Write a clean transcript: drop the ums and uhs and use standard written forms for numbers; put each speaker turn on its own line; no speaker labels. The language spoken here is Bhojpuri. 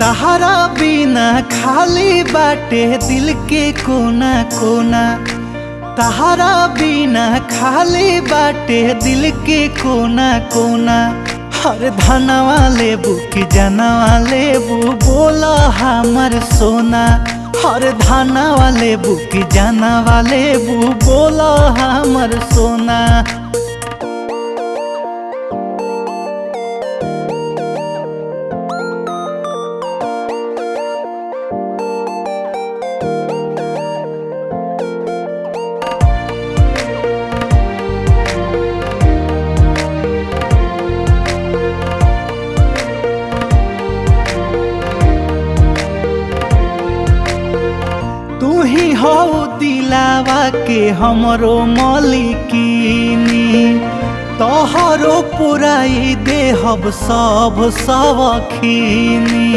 तहरा बिना खाली बाटे दिल के कोना कोना। तहरा बिना खाली बाटे दिल के कोना कोना। हर धनवा लेबू कि जनवा लेबू बोला हमर सोना। हर धनवा लेबू कि जनवा लेबू बोला हमर सोना। तू ही हो दिलावा के हमरो मालिकिनी। तोहरो पुराई देहब सब खीनी।